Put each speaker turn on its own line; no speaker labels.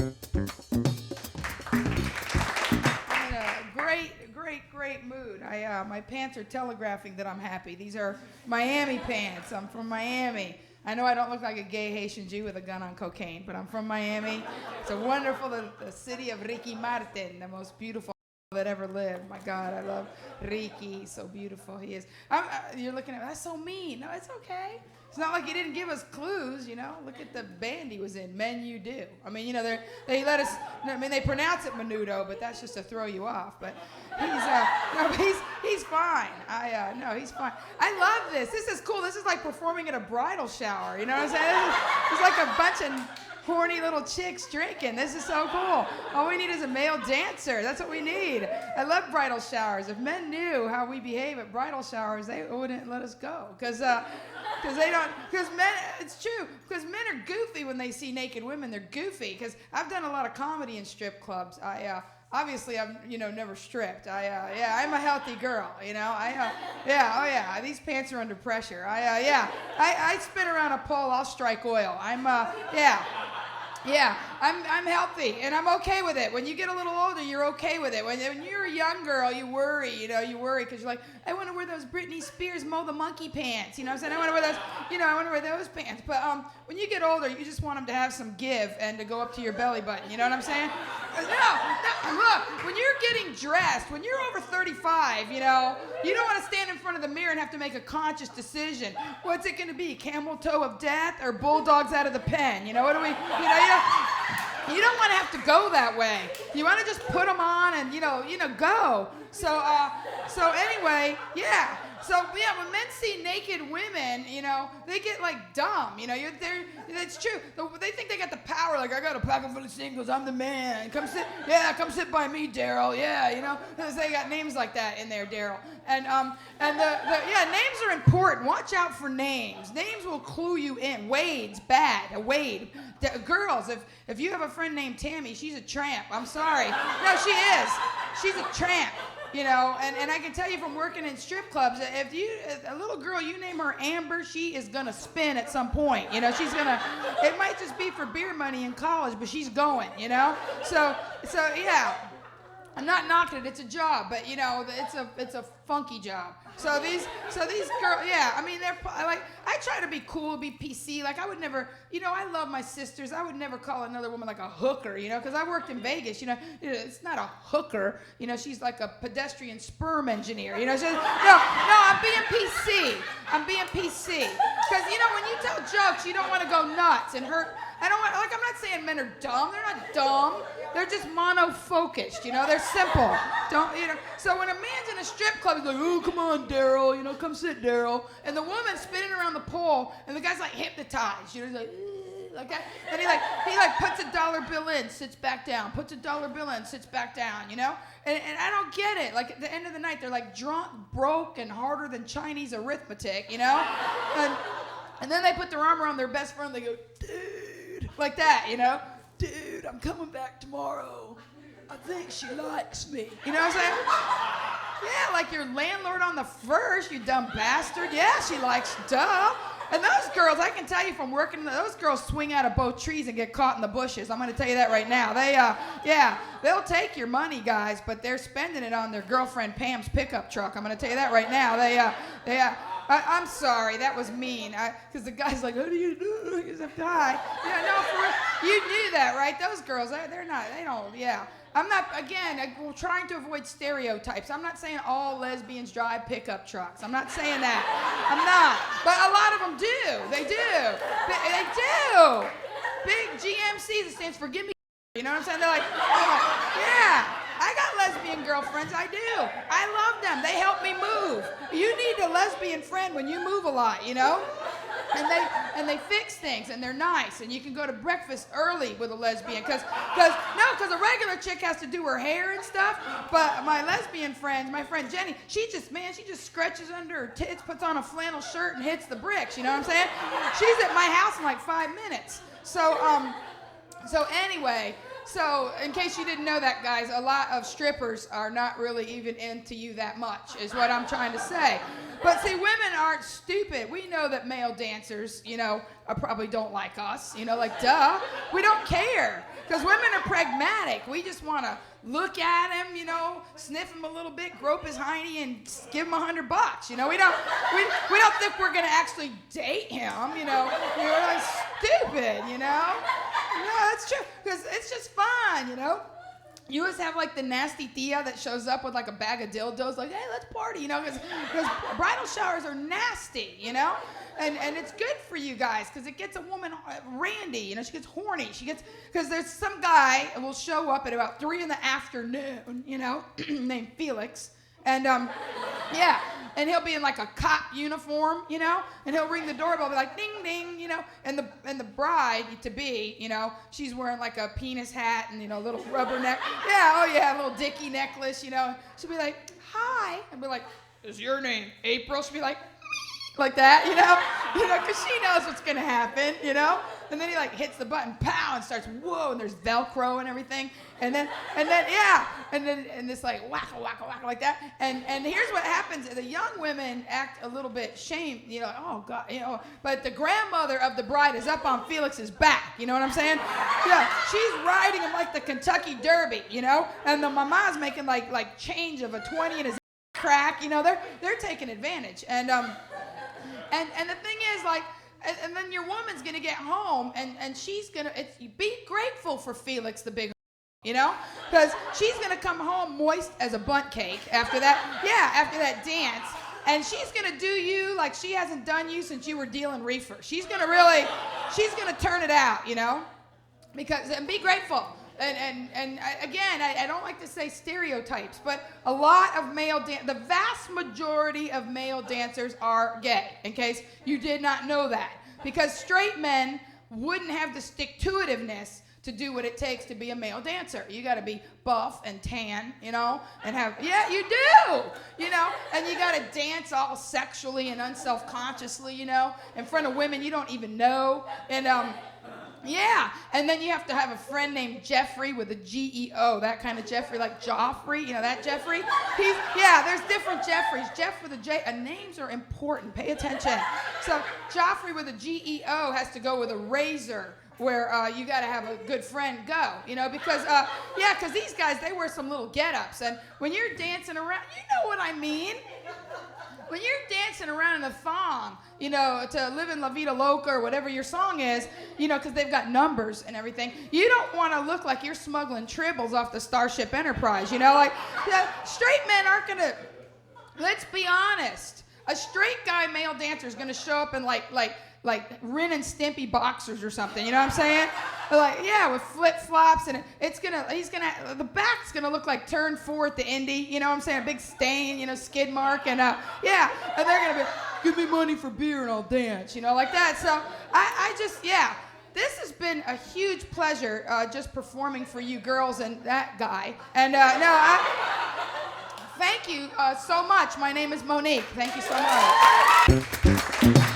In a great mood. My pants are telegraphing that I'm happy. These are Miami pants. I'm from Miami. I know I don't look like a gay Haitian Jew with a gun on cocaine, but I'm from Miami. It's a wonderful, the city of Ricky Martin, the most beautiful that ever lived. My God, I love Ricky. He's so beautiful. He is. You're looking at me, that's so mean. No, it's okay. It's not like he didn't give us clues, you know. Look at the band he was in, Men You Do. I mean, you know, they let us, I mean, they pronounce it menudo, but that's just to throw you off. But he's fine. No, he's fine. I love this. This is cool. This is like performing at a bridal shower, you know what I'm saying? It's like a bunch of horny little chicks drinking. This is so cool. All we need is a male dancer. That's what we need. I love bridal showers. If men knew how we behave at bridal showers, they wouldn't let us go. Because men, it's true, because men are goofy when they see naked women. They're goofy. Because I've done a lot of comedy in strip clubs. Obviously, I've, never stripped. I'm a healthy girl, These pants are under pressure. I spin around a pole, I'll strike oil. I'm healthy, and I'm okay with it. When you get a little older, you're okay with it. When you're a young girl, you worry, because you're like, I want to wear those Britney Spears Mow the Monkey pants, you know what I'm saying? I want to wear those, I want to wear those pants. But when you get older, you just want them to have some give and to go up to your belly button, you know what I'm saying? No, look, when you're getting dressed, when you're over 35, you don't want to stand in front of the mirror and have to make a conscious decision. What's it going to be, camel toe of death or bulldogs out of the pen? What do we, you don't want to have to go that way. You want to just put them on and, go. So anyway, yeah. So, when men see naked women, they get, like, dumb. It's true. They think they got the power. Like, I got a pocket full of singles. I'm the man. Come sit by me, Daryl. Yeah, They got names like that in there, Daryl. And names are important. Watch out for names. Names will clue you in. Wade's bad. Wade. Girls, if you have a friend named Tammy, she's a tramp. I'm sorry. No, she is. She's a tramp. And I can tell you from working in strip clubs, if a little girl, you name her Amber, she is gonna spin at some point. She's gonna. It might just be for beer money in college, but she's going. So yeah. I'm not knocking it. It's a job, but it's a funky job. So these girls, yeah. I mean, I try to be cool, be PC. Like I would never, I love my sisters. I would never call another woman like a hooker, because I worked in Vegas. It's not a hooker. She's like a pedestrian sperm engineer. No, I'm being PC. I'm being PC. Because when you tell jokes, you don't want to go nuts and hurt. I'm not saying men are dumb. They're not dumb. They're just mono-focused, they're simple. So when a man's in a strip club, he's like, oh, come on, Daryl, come sit, Daryl. And the woman's spinning around the pole, and the guy's like hypnotized, he's like that. And he puts a dollar bill in, sits back down, puts a dollar bill in, sits back down, And I don't get it. Like at the end of the night, they're like drunk, broke, and harder than Chinese arithmetic, And then they put their arm around their best friend, they go, dude, like that, Dude, I'm coming back tomorrow. I think she likes me. You know what I'm saying? Yeah, like your landlord on the first, you dumb bastard. Yeah, she likes, duh. And those girls, I can tell you from working, those girls swing out of both trees and get caught in the bushes. I'm going to tell you that right now. They'll take your money, guys, but they're spending it on their girlfriend Pam's pickup truck. I'm going to tell you that right now. I'm sorry, that was mean. Because the guy's like, what do you do? He's like, hi. Yeah, no, for real. You knew that, right? Those girls, they're not, they don't, yeah. I'm not, again, we're trying to avoid stereotypes. I'm not saying all lesbians drive pickup trucks. I'm not saying that. I'm not. But a lot of them do. They do. They do. Big GMC that stands for Give Me. You know what I'm saying? They're like, oh, yeah. I got lesbian girlfriends, I do. I love them. They help me move. You need a lesbian friend when you move a lot, And they fix things, and they're nice, and you can go to breakfast early with a lesbian, because a regular chick has to do her hair and stuff, but my lesbian friends, my friend Jenny, she just scratches under her tits, puts on a flannel shirt, and hits the bricks, you know what I'm saying? She's at my house in like 5 minutes. So anyway, so in case you didn't know that, guys, a lot of strippers are not really even into you that much, is what I'm trying to say. But see, women aren't stupid. We know that male dancers, probably don't like us, like, duh. We don't care. Because women are static. We just want to look at him, you know, sniff him a little bit, grope his hiney, and give him $100. You know, we don't think we're gonna actually date him. You know, we're like stupid. You know, no, that's true because it's just fun. You know. You always have like the nasty tia that shows up with like a bag of dildos, like, hey, let's party, you know, because bridal showers are nasty, you know, and it's good for you guys because it gets a woman randy, you know, she gets horny, because there's some guy who will show up at about 3 PM, you know, named Felix, and yeah. And he'll be in like a cop uniform, you know, and he'll ring the doorbell, be like, ding, ding, you know, and the bride to be, you know, she's wearing like a penis hat and, you know, a little rubber neck, a little dicky necklace, you know. She'll be like, hi, and be like, is your name April? She'll be like that, you know, because she knows what's gonna happen, you know. And then he like hits the button, pow, and starts whoa, and there's Velcro and everything, and then this like wacka wacka wacka like that, and here's what happens: the young women act a little bit shamed, you know, like, oh God, you know, but the grandmother of the bride is up on Felix's back, you know what I'm saying? Yeah, she's riding him like the Kentucky Derby, you know, and the mama's making like change of a 20 in his crack, you know, they're taking advantage, and the thing is like. And then your woman's gonna get home, and she's gonna be grateful for Felix the big, you know, because she's gonna come home moist as a bundt cake after that dance, and she's gonna do you like she hasn't done you since you were dealing reefer. She's gonna turn it out, you know, and be grateful. And again, I don't like to say stereotypes, but a lot of the vast majority of male dancers are gay, in case you did not know that. Because straight men wouldn't have the stick-to-itiveness to do what it takes to be a male dancer. You gotta be buff and tan, you know, and you do, you know, and you gotta dance all sexually and unself-consciously, you know, in front of women you don't even know, and yeah, and then you have to have a friend named Jeffrey with a G-E-O, that kind of Jeffrey, like Joffrey, you know, that Jeffrey? There's different Jeffreys. Jeff with a J, names are important, pay attention. So Joffrey with a G-E-O has to go with a razor, where you gotta have a good friend go, you know, because these guys, they wear some little get-ups, and when you're dancing around, you know what I mean? When you're dancing around in a thong, you know, to Live in La Vida Loca or whatever your song is, you know, because they've got numbers and everything, you don't want to look like you're smuggling tribbles off the Starship Enterprise, you know, like, straight men aren't gonna, let's be honest, a straight guy male dancer is gonna show up in like Ren and Stimpy boxers or something, you know what I'm saying? With flip-flops, and the back's gonna look like turn 4 at the Indy, you know what I'm saying? A big stain, you know, skid mark, and and they're gonna be, give me money for beer and I'll dance, you know, like that. So this has been a huge pleasure, just performing for you girls and that guy, and thank you so much. My name is Monique. Thank you so much.